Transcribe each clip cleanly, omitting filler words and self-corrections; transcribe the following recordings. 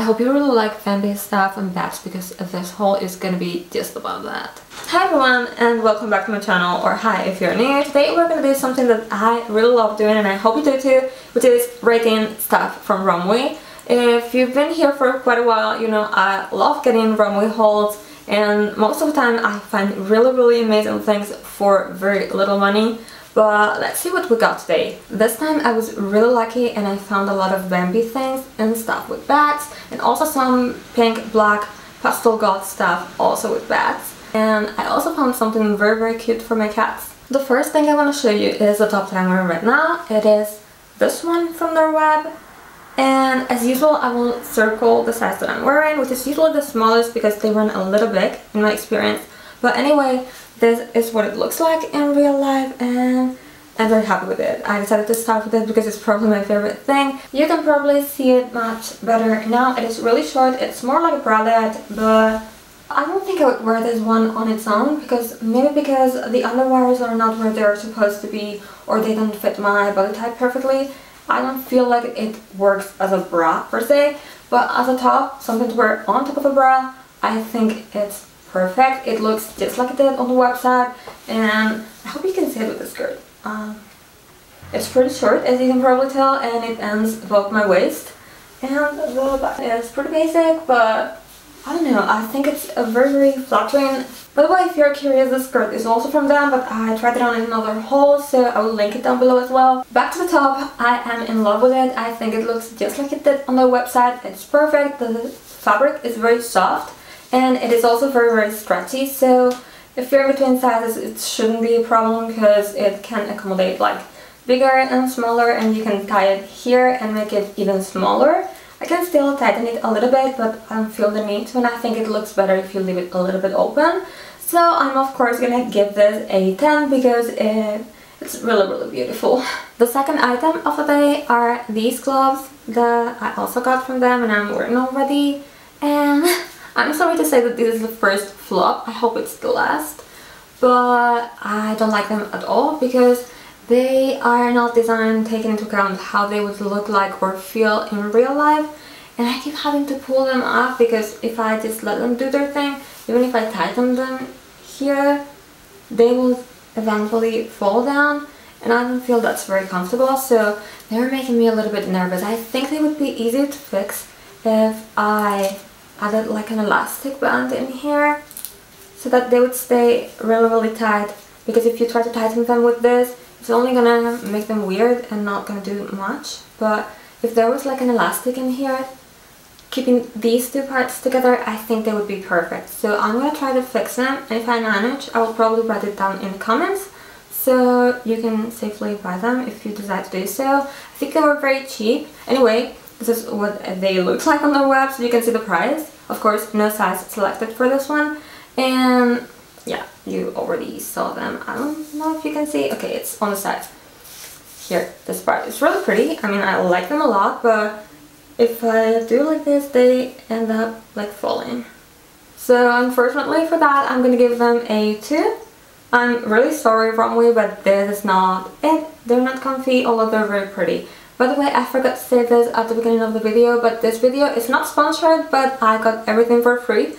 hope you really like fan-based stuff and bags, because this haul is gonna be just about that. Hi everyone, and welcome back to my channel, or hi if you're new. Today we're gonna do something that I really love doing, and I hope you do too, which is rating stuff from ROMWE. If you've been here for quite a while, you know I love getting ROMWE hauls, and most of the time I find really amazing things for very little money. But let's see what we got today. This time I was really lucky and I found a lot of Bambi things and stuff with bags, and also some pink, black, pastel goth stuff also with bags. And I also found something very cute for my cats. The first thing I want to show you is the top that I'm wearing right now. It is this one from their web. And as usual, I will circle the size that I'm wearing, which is usually the smallest because they run a little big in my experience. But anyway, this is what it looks like in real life, and I'm very happy with it. I decided to start with it because it's probably my favorite thing. You can probably see it much better now. It is really short. It's more like a bralette, but I don't think I would wear this one on its own, because maybe because the underwires are not where they're supposed to be, or they don't fit my body type perfectly. I don't feel like it works as a bra per se, but as a top, something to wear on top of a bra, I think it's perfect. It looks just like it did on the website, and I hope you can see it with the skirt. It's pretty short, as you can probably tell, and it ends above my waist, and the back is pretty basic, but I don't know, I think it's a very flattering. By the way, if you're curious, the skirt is also from them, but I tried it on in another haul, so I will link it down below as well. Back to the top, I am in love with it. I think it looks just like it did on their website. It's perfect. The fabric is very soft, and it is also very stretchy, so if you're in between sizes, it shouldn't be a problem because it can accommodate like bigger and smaller, and you can tie it here and make it even smaller. I can still tighten it a little bit, but I don't feel the need to, and I think it looks better if you leave it a little bit open. So I'm of course gonna give this a 10 because it's really beautiful. The second item of the day are these gloves that I also got from them and I'm wearing already. And I'm sorry to say that this is the first flop. I hope it's the last. But I don't like them at all because they are not designed taking into account how they would look like or feel in real life. And I keep having to pull them off because if I just let them do their thing, even if I tighten them here, they will eventually fall down, and I don't feel that's very comfortable, so they're making me a little bit nervous. I think they would be easier to fix if I added like an elastic band in here so that they would stay really tight, because if you try to tighten them with this, it's only gonna make them weird and not gonna do much. But if there was like an elastic in here keeping these two parts together, I think they would be perfect. So I'm gonna try to fix them, and if I manage, I will probably write it down in the comments so you can safely buy them if you decide to do so. I think they were very cheap. Anyway, this is what they look like on their web, so you can see the price. Of course, no size selected for this one, and yeah, you already saw them. I don't know if you can see. Okay, it's on the side here. This part is really pretty. I mean, I like them a lot, but if I do like this, they end up like falling. So unfortunately for that, I'm gonna give them a 2. I'm really sorry, ROMWE, but this is not it. They're not comfy, although they're very pretty. By the way, I forgot to say this at the beginning of the video, but this video is not sponsored, but I got everything for free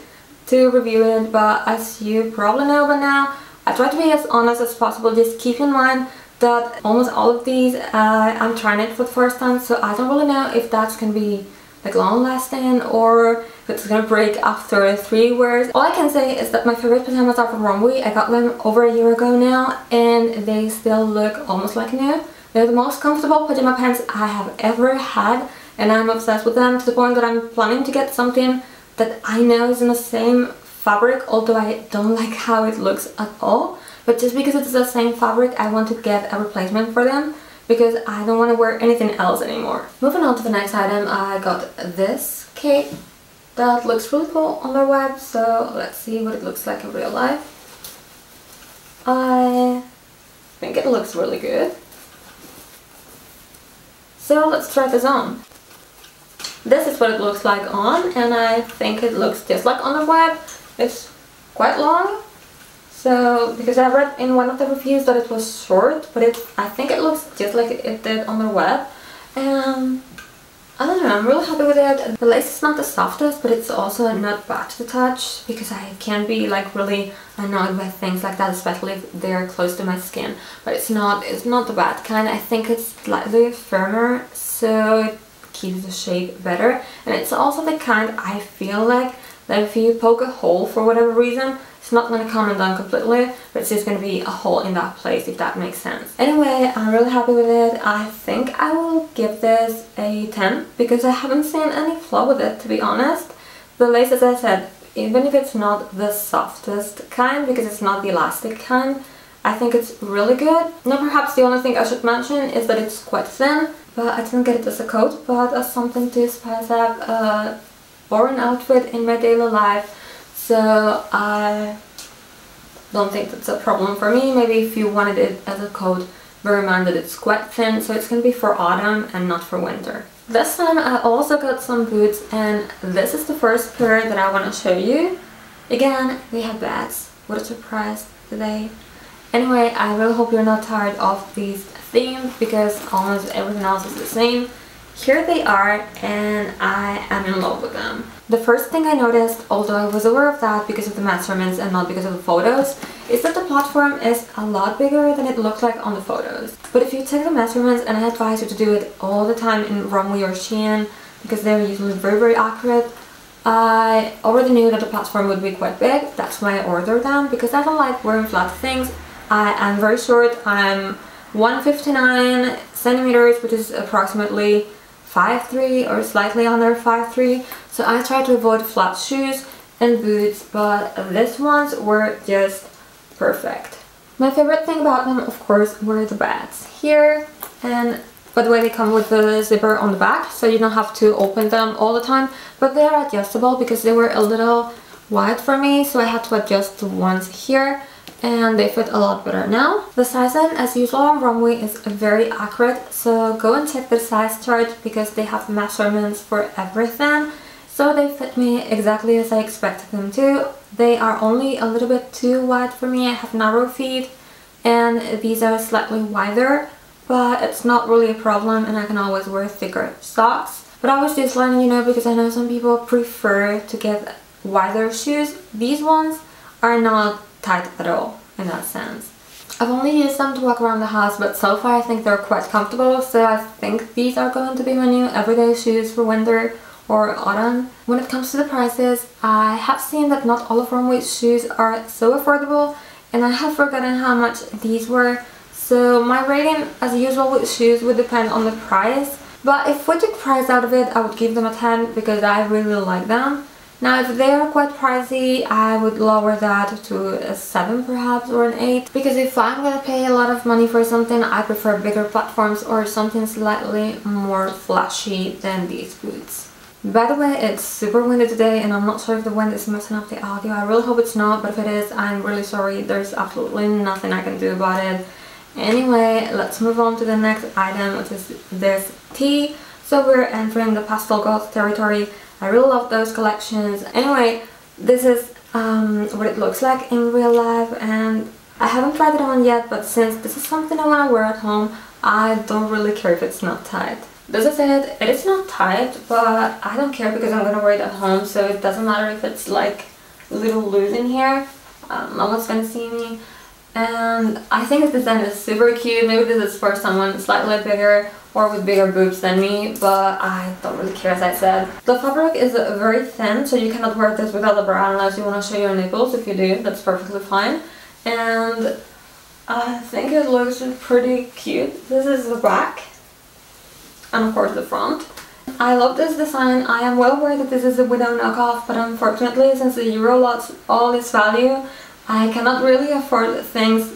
to review it. But as you probably know by now, I try to be as honest as possible. Just keep in mind that almost all of these I'm trying it for the first time, so I don't really know if that's gonna be like long lasting or if it's gonna break after 3 wears. All I can say is that my favorite pajamas are from ROMWE. I got them over a year ago now, and they still look almost like new. They're the most comfortable pajama pants I have ever had, and I'm obsessed with them to the point that I'm planning to get something that I know is in the same fabric, although I don't like how it looks at all. But just because it's the same fabric, I want to get a replacement for them because I don't want to wear anything else anymore. Moving on to the next item, I got this cape that looks really cool on their web, so let's see what it looks like in real life. I think it looks really good. So let's try this on. This is what it looks like on, and I think it looks just like on the web. It's quite long. So, because I read in one of the reviews that it was short, but I think it looks just like it did on the web. And I don't know, I'm really happy with it. The lace is not the softest, but it's also not bad to the touch, because I can be like really annoyed by things like that, especially if they're close to my skin. But it's not the bad kind. I think it's slightly firmer, so it keeps the shape better. And it's also the kind I feel like that if you poke a hole for whatever reason, it's not going to come undone completely, but it's just going to be a hole in that place, if that makes sense. Anyway, I'm really happy with it. I think I will give this a 10 because I haven't seen any flaw with it, to be honest. The lace, as I said, even if it's not the softest kind, because it's not the elastic kind, I think it's really good. Now perhaps the only thing I should mention is that it's quite thin, but I didn't get it as a coat, but as something to spice up a boring outfit in my daily life. So I don't think that's a problem for me. Maybe if you wanted it as a coat, bear in mind that it's quite thin, so it's going to be for autumn and not for winter. This time I also got some boots, and this is the first pair that I want to show you. Again, they have bats. What a surprise today. Anyway, I really hope you're not tired of these themes, because almost everything else is the same. Here they are, and I am in love with them. The first thing I noticed, although I was aware of that because of the measurements and not because of the photos, is that the platform is a lot bigger than it looked like on the photos. But if you take the measurements, and I advise you to do it all the time in ROMWE or Shein, because they're usually very accurate, I already knew that the platform would be quite big. That's why I ordered them, because I don't like wearing flat things. I am very short. I'm 159 centimeters, which is approximately 5'3" or slightly under 5'3", so I try to avoid flat shoes and boots, but these ones were just perfect. My favorite thing about them, of course, were the bats here, and by the way, they come with the zipper on the back, so you don't have to open them all the time, but they are adjustable because they were a little wide for me, so I had to adjust the ones here, and they fit a lot better now. The sizing, as usual on ROMWE, is very accurate, so go and check the size chart because they have measurements for everything. So they fit me exactly as I expected them to. They are only a little bit too wide for me. I have narrow feet, and these are slightly wider, but it's not really a problem, and I can always wear thicker socks. But I was just learning, you know, because I know some people prefer to get wider shoes. These ones are not tight at all in that sense. I've only used them to walk around the house, but so far I think they're quite comfortable, so I think these are going to be my new everyday shoes for winter or autumn. When it comes to the prices, I have seen that not all of ROMWE'S shoes are so affordable, and I have forgotten how much these were, so my rating as usual with shoes would depend on the price, but if we took price out of it, I would give them a 10 because I really like them. Now if they are quite pricey, I would lower that to a 7 perhaps, or an 8, because if I'm gonna pay a lot of money for something, I prefer bigger platforms or something slightly more flashy than these boots. By the way, it's super windy today, and I'm not sure if the wind is messing up the audio. I really hope it's not, but if it is, I'm really sorry. There's absolutely nothing I can do about it. Anyway, let's move on to the next item, which is this tee. So we're entering the Pastel Goth territory. I really love those collections. Anyway, this is what it looks like in real life, and I haven't tried it on yet, but since this is something I want to wear at home, I don't really care if it's not tight. This is it. It is not tight, but I don't care because I'm gonna wear it at home, so it doesn't matter if it's like a little loose in here. No one's gonna see me. And I think this design is super cute. Maybe this is for someone slightly bigger or with bigger boobs than me, but I don't really care, as I said. The fabric is very thin, so you cannot wear this without a bra unless you want to show your nipples. If you do, that's perfectly fine. And I think it looks pretty cute. This is the back, and of course the front. I love this design. I am well aware that this is a widow knockoff, but unfortunately, since the euro lost all its value, I cannot really afford things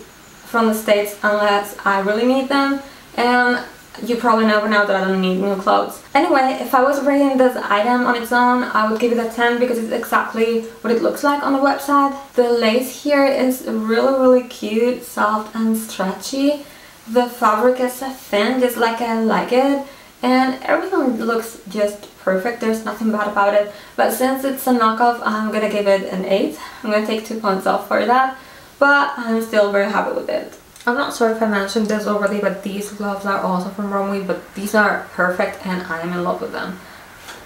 from the States unless I really need them, and you probably know by now that I don't need new clothes. Anyway, if I was rating this item on its own, I would give it a 10 because it's exactly what it looks like on the website. The lace here is really cute, soft and stretchy. The fabric is thin, just like I like it, and everything looks just perfect. There's nothing bad about it, but since it's a knockoff, I'm gonna give it an 8. I'm gonna take 2 points off for that, but I'm still very happy with it. I'm not sure if I mentioned this already, but these gloves are also from ROMWE'S, but these are perfect and I am in love with them.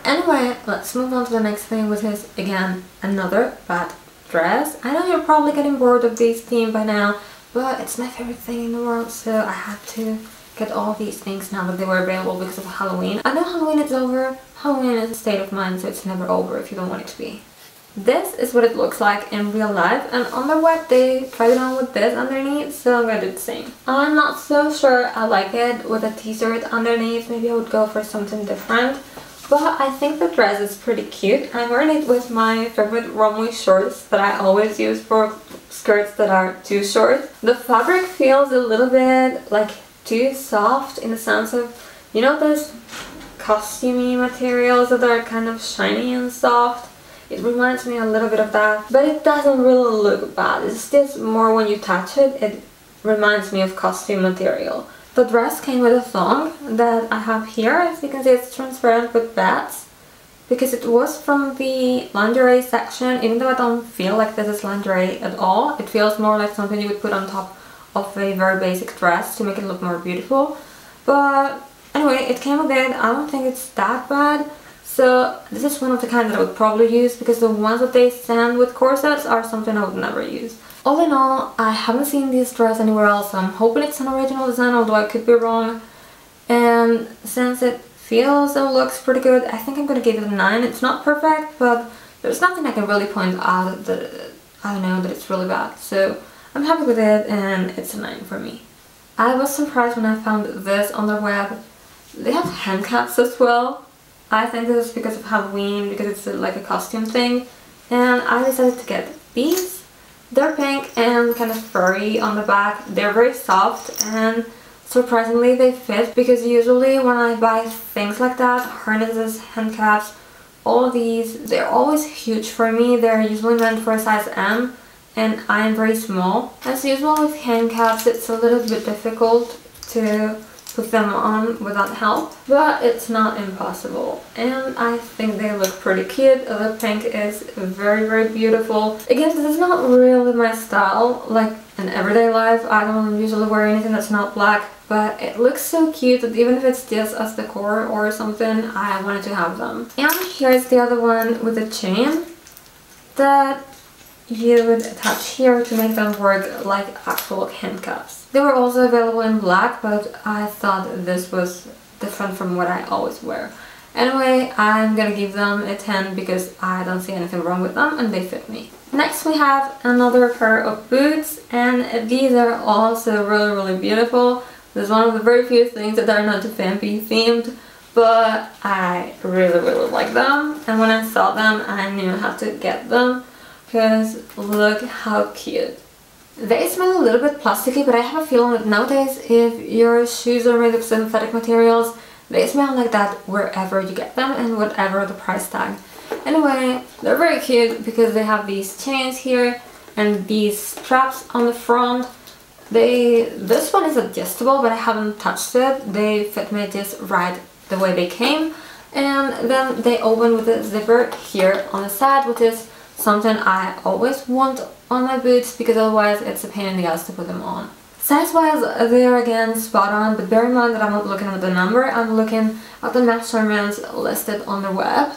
Anyway, let's move on to the next thing, which is again another bad dress. I know you're probably getting bored of this theme by now, but it's my favorite thing in the world, so I had to get all these things now that they were available because of Halloween. I know Halloween is over. Halloween is a state of mind, so it's never over if you don't want it to be. This is what it looks like in real life, and on the web they tried it on with this underneath, so I'm gonna do the same. I'm not so sure I like it with a t-shirt underneath. Maybe I would go for something different, but I think the dress is pretty cute. I'm wearing it with my favorite ROMWE'S shorts that I always use for skirts that are too short. The fabric feels a little bit like too soft in the sense of, you know, those costumey materials that are kind of shiny and soft. It reminds me a little bit of that, but it doesn't really look bad. It's just more when you touch it, it reminds me of costume material. The dress came with a thong that I have here. As you can see, it's transparent with bats because it was from the lingerie section. Even though I don't feel like this is lingerie at all, it feels more like something you would put on top of a very basic dress to make it look more beautiful. But anyway, it came with it. I don't think it's that bad. So this is one of the kind that I would probably use, because the ones that they send with corsets are something I would never use. All in all, I haven't seen this dress anywhere else, so I'm hoping it's an original design, although I could be wrong. And since it feels and looks pretty good, I think I'm gonna give it a 9. It's not perfect, but there's nothing I can really point out that I know that it's really bad. So I'm happy with it, and it's a 9 for me. I was surprised when I found this on the web. They have handcuffs as well. I think this is because of Halloween, because it's like a costume thing, and I decided to get these. They're pink and kind of furry on the back. They're very soft, and surprisingly they fit, because usually when I buy things like that, harnesses, handcuffs, all of these, they're always huge for me. They're usually meant for a size M, and I am very small. As usual with handcuffs, it's a little bit difficult to put them on without help, but it's not impossible, and I think they look pretty cute. The pink is very, very beautiful. Again, this is not really my style. Like in everyday life, I don't usually wear anything that's not black, but it looks so cute that even if it's just as decor or something, I wanted to have them. And here's the other one with a chain that you would attach here to make them work like actual handcuffs. They were also available in black, but I thought this was different from what I always wear. Anyway, I'm gonna give them a 10 because I don't see anything wrong with them and they fit me. Next we have another pair of boots, and these are also really, really beautiful. This is one of the very few things that are not vampy themed, but I really, really like them. And when I saw them, I knew I had to get them. Because look how cute. They smell a little bit plasticky, but I have a feeling that nowadays if your shoes are made of synthetic materials, they smell like that wherever you get them and whatever the price tag. Anyway, they're very cute because they have these chains here and these straps on the front. This one is adjustable, but I haven't touched it. They fit me just right the way they came. And then they open with a zipper here on the side, which is something I always want on my boots because otherwise it's a pain in the ass to put them on. Size-wise, they're again spot on, but bear in mind that I'm not looking at the number, I'm looking at the measurements listed on the web.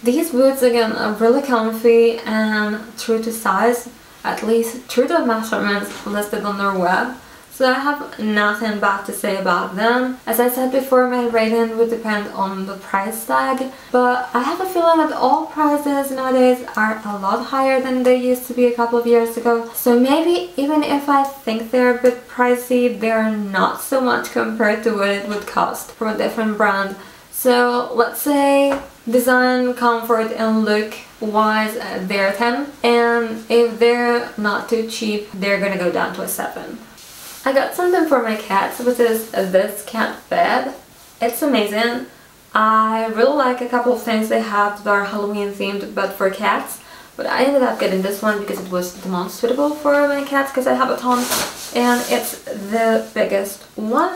These boots again are really comfy and true to size, at least true to the measurements listed on their web. So I have nothing bad to say about them. As I said before, my rating would depend on the price tag, but I have a feeling that all prices nowadays are a lot higher than they used to be a couple of years ago. So maybe even if I think they're a bit pricey, they're not so much compared to what it would cost from a different brand. So let's say design, comfort and look wise, they're 10, and if they're not too cheap, they're gonna go down to a 7. I got something for my cats, which is this cat bed. It's amazing. I really like a couple of things they have that are Halloween themed but for cats, but I ended up getting this one because it was the most suitable for my cats because I have a ton, and it's the biggest one.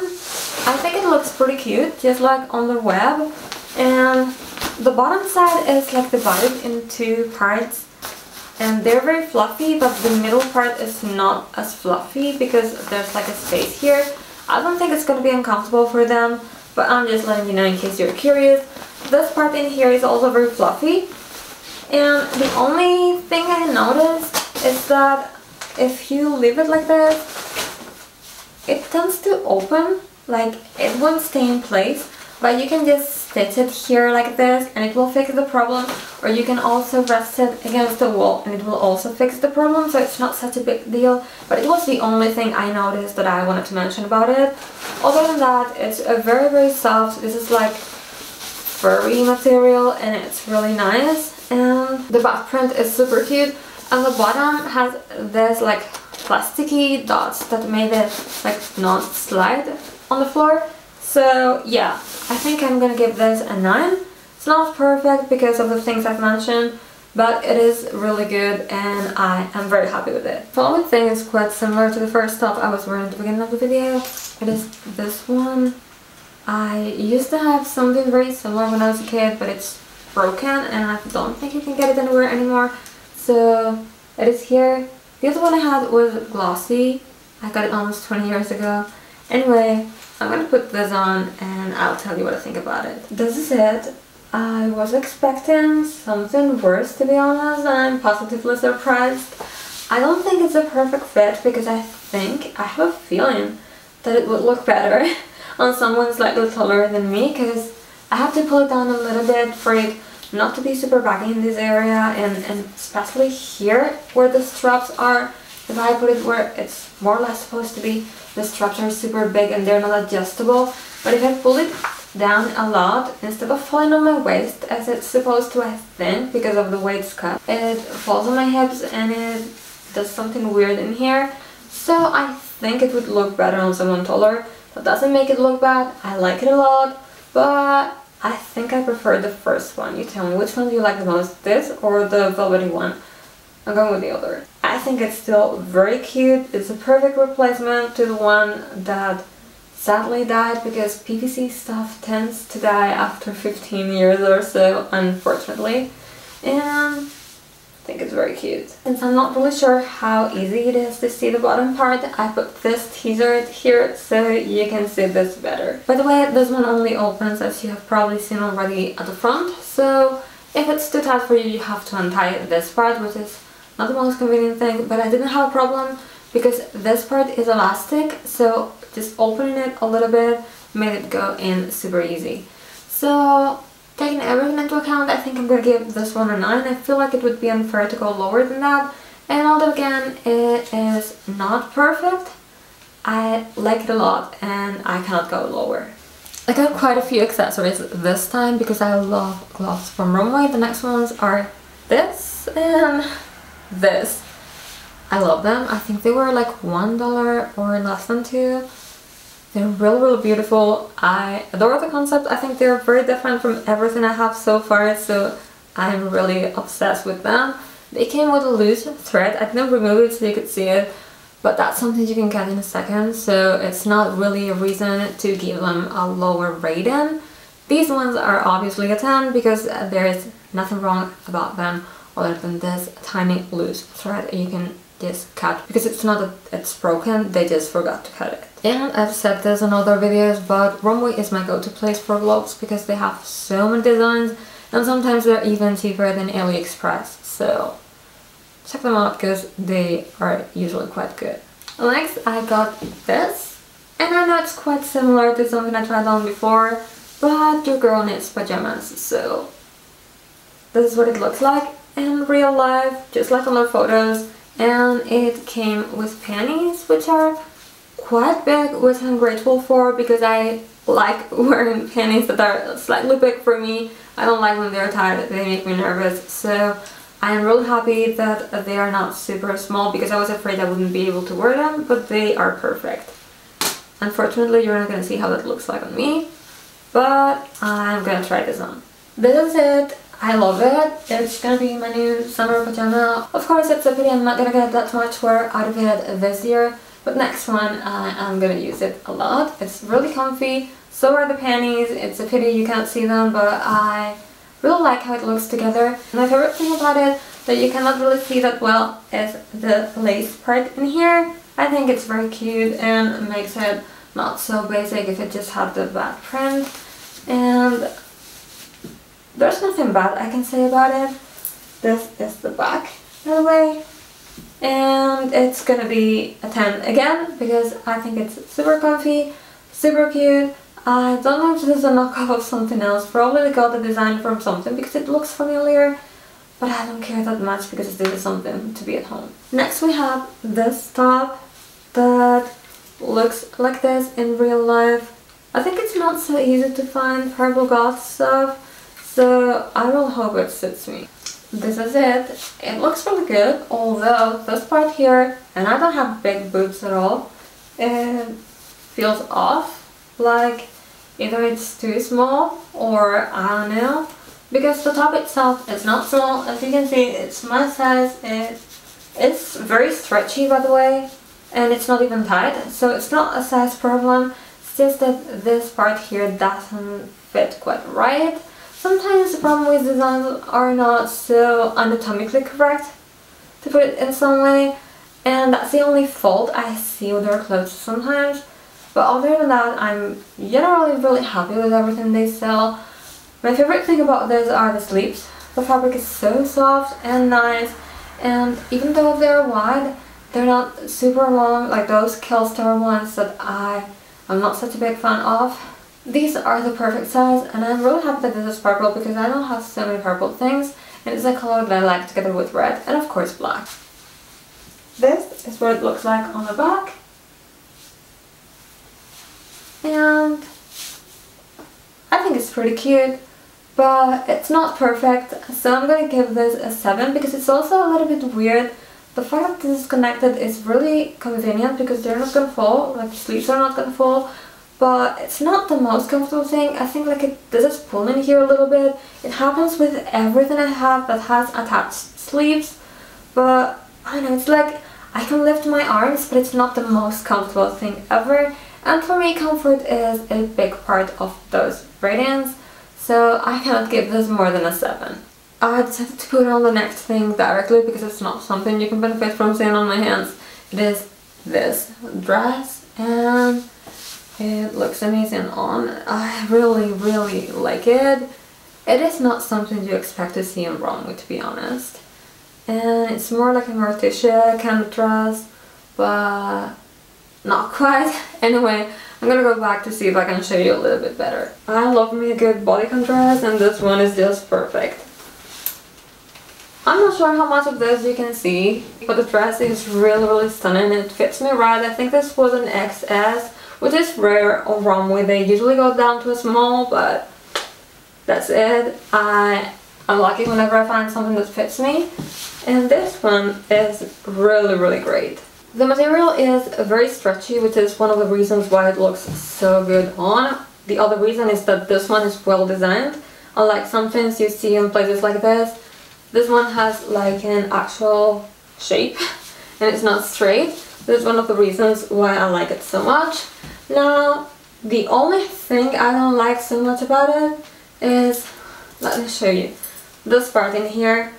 I think it looks pretty cute, just like on the web, and the bottom side is like divided in two parts, and they're very fluffy, but the middle part is not as fluffy because there's like a space here. I don't think it's gonna be uncomfortable for them, but I'm just letting you know in case you're curious. This part in here is also very fluffy, and the only thing I noticed is that if you leave it like this, it tends to open, like it won't stay in place, but you can just stitch it here like this and it will fix the problem, or you can also rest it against the wall and it will also fix the problem, so it's not such a big deal. But it was the only thing I noticed that I wanted to mention about it. Other than that, it's a very soft, this is like furry material and it's really nice, and the back print is super cute, and the bottom has this like plasticky dots that made it like not slide on the floor. So yeah, I think I'm gonna give this a 9. It's not perfect because of the things I've mentioned, but it is really good and I am very happy with it. The following thing is quite similar to the first top I was wearing at the beginning of the video. It is this one. I used to have something very similar when I was a kid, but it's broken and I don't think you can get it anywhere anymore. So it is here. The other one I had was glossy. I got it almost 20 years ago. Anyway, I'm gonna put this on and I'll tell you what I think about it. This is it. I was expecting something worse, to be honest, and I'm positively surprised. I don't think it's a perfect fit because I have a feeling that it would look better on someone slightly taller than me, because I have to pull it down a little bit for it not to be super baggy in this area, and especially here where the straps are. If I put it where it's more or less supposed to be, the straps are super big and they're not adjustable. But if I pull it down a lot, instead of falling on my waist as it's supposed to, I think, because of the way it's cut, it falls on my hips and it does something weird in here. So I think it would look better on someone taller. That doesn't make it look bad. I like it a lot, but I think I prefer the first one. You tell me, which one do you like the most, this or the velvety one? I'm going with the other. I think it's still very cute. It's a perfect replacement to the one that sadly died, because PVC stuff tends to die after 15 years or so, unfortunately. And I think it's very cute. Since I'm not really sure how easy it is to see the bottom part, I put this teaser here so you can see this better. By the way, this one only opens, as you have probably seen already, at the front. So if it's too tight for you, you have to untie this part, which is not the most convenient thing, but I didn't have a problem because this part is elastic, so just opening it a little bit made it go in super easy. So taking everything into account, I think I'm gonna give this one a 9. I feel like it would be unfair to go lower than that, and although again it is not perfect, I like it a lot and I cannot go lower. I got quite a few accessories this time because I love gloves from ROMWE'S. The next ones are this and this. I love them. I think they were like $1 or less than $2. They're really beautiful. I adore the concept. I think they're very different from everything I have so far, so I'm really obsessed with them. They came with a loose thread. I didn't remove it so you could see it, but that's something you can get in a second, so it's not really a reason to give them a lower rating. These ones are obviously a 10 because there is nothing wrong about them other than this tiny loose thread you can just cut, because it's not that it's broken, they just forgot to cut it. And I've said this in other videos, but ROMWE'S is my go-to place for gloves because they have so many designs and sometimes they're even cheaper than AliExpress, so check them out because they are usually quite good. Next I got this, and I know it's quite similar to something I tried on before, but your girl needs pajamas, so this is what it looks like in real life, just like on their photos. And it came with panties, which are quite big, which I'm grateful for because I like wearing panties that are slightly big for me. I don't like when they're tight, they make me nervous, so I am really happy that they are not super small because I was afraid I wouldn't be able to wear them, but they are perfect. Unfortunately, you're not going to see how that looks like on me, but I'm going to try this on. This is it. I love it. It's gonna be my new summer pajama. Of course, it's a pity I'm not gonna get that much wear out of it this year, but next one I'm gonna use it a lot. It's really comfy, so are the panties. It's a pity you can't see them, but I really like how it looks together. My favorite thing about it that you cannot really see that well is the lace part in here. I think it's very cute and makes it not so basic if it just had the bad print. And there's nothing bad I can say about it. This is the back, by the way. And it's gonna be a 10 again because I think it's super comfy, super cute. I don't know if this is a knockoff of something else. Probably they got the design from something because it looks familiar. But I don't care that much because this is something to be at home. Next we have this top that looks like this in real life. I think it's not so easy to find purple goth stuff, so I will hope it suits me. This is it. It looks really good, although this part here, and I don't have big boobs at all, it feels off, like either it's too small or I don't know, because the top itself is not small. As you can see, it's my size. It's very stretchy, by the way, and it's not even tight, so it's not a size problem. It's just that this part here doesn't fit quite right. Sometimes the problem with designs are not so anatomically correct, to put it in some way, and that's the only fault I see with their clothes sometimes. But other than that, I'm generally really happy with everything they sell. My favorite thing about this are the sleeves. The fabric is so soft and nice, and even though they're wide, they're not super long like those KILLSTAR ones that I'm not such a big fan of. These are the perfect size, and I'm really happy that this is purple because I don't have so many purple things, and it's a color that I like together with red and of course black. This is what it looks like on the back, and I think it's pretty cute, but it's not perfect, so I'm gonna give this a 7 because it's also a little bit weird. The fact that this is connected is really convenient because they're not gonna fall, like the sleeves are not gonna fall. But it's not the most comfortable thing. I think like this is pulling here a little bit. It happens with everything I have that has attached sleeves. But I don't know, it's like I can lift my arms, but it's not the most comfortable thing ever. And for me, comfort is a big part of those ratings. So I cannot give this more than a 7. I decided to put on the next thing directly because it's not something you can benefit from seeing on my hands. It is this dress, and it looks amazing on. I really like it. It is not something you expect to see in ROMWE'S, to be honest. And it's more like a Morticia kind of dress, but not quite. Anyway, I'm gonna go back to see if I can show you a little bit better. I love me a good bodycon dress, and this one is just perfect. I'm not sure how much of this you can see, but the dress is really stunning. It fits me right. I think this was an XS, which is rare on ROMWE'S. They usually go down to a small, but that's it. I'm lucky whenever I find something that fits me, and this one is really great. The material is very stretchy, which is one of the reasons why it looks so good on. The other reason is that this one is well designed. Unlike some things you see in places like this one has like an actual shape and it's not straight. This is one of the reasons why I like it so much. Now, the only thing I don't like so much about it is, let me show you, this part in here.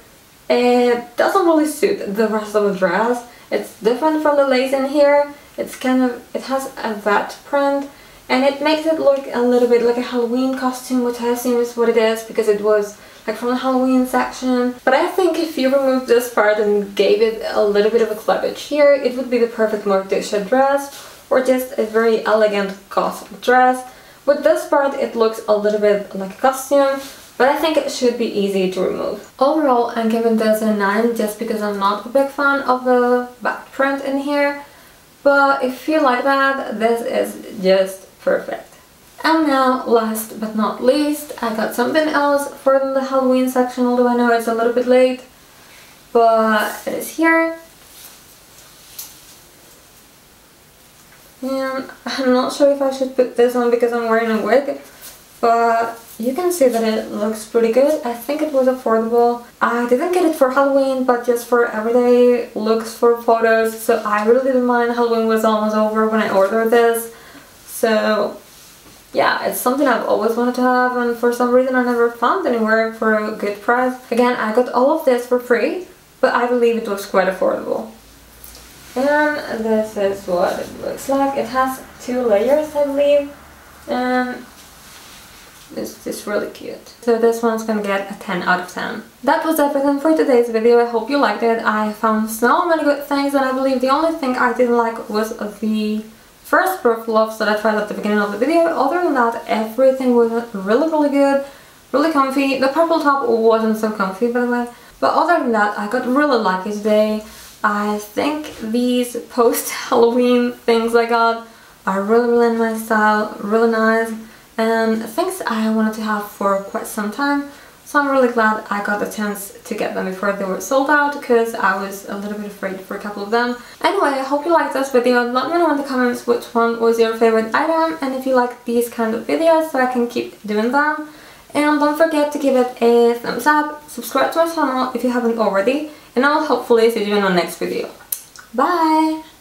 It doesn't really suit the rest of the dress. It's different from the lace in here. It has a vat print, and it makes it look a little bit like a Halloween costume, which I assume is what it is because it was like from the Halloween section. But I think if you removed this part and gave it a little bit of a cleavage here, it would be the perfect Morticia dress, or just a very elegant goth dress. With this part it looks a little bit like a costume, but I think it should be easy to remove. Overall, I'm giving this a 9 just because I'm not a big fan of the back print in here. But if you like that, this is just perfect. And now, last but not least, I got something else for the Halloween section, although I know it's a little bit late. But it is here. And I'm not sure if I should put this on because I'm wearing a wig, but you can see that it looks pretty good. I think it was affordable. I didn't get it for Halloween, but just for everyday looks for photos, so I really didn't mind. Halloween was almost over when I ordered this, so yeah, it's something I've always wanted to have, and for some reason I never found anywhere for a good price. Again, I got all of this for free, but I believe it was quite affordable. And this is what it looks like. It has 2 layers, I believe, and it's just really cute. So this one's gonna get a 10 out of 10. That was everything for today's video. I hope you liked it. I found so many good things, and I believe the only thing I didn't like was the first pair of gloves that I tried at the beginning of the video. Other than that, everything was really good, really comfy. The purple top wasn't so comfy, by the way. But other than that, I got really lucky today. I think these post-Halloween things I got are really in my style, really nice, and things I wanted to have for quite some time. So I'm really glad I got the chance to get them before they were sold out, because I was a little bit afraid for a couple of them. Anyway, I hope you liked this video. Let me know in the comments which one was your favorite item, and if you like these kind of videos so I can keep doing them. And don't forget to give it a thumbs up, subscribe to my channel if you haven't already, and I'll hopefully see you in my next video. Bye!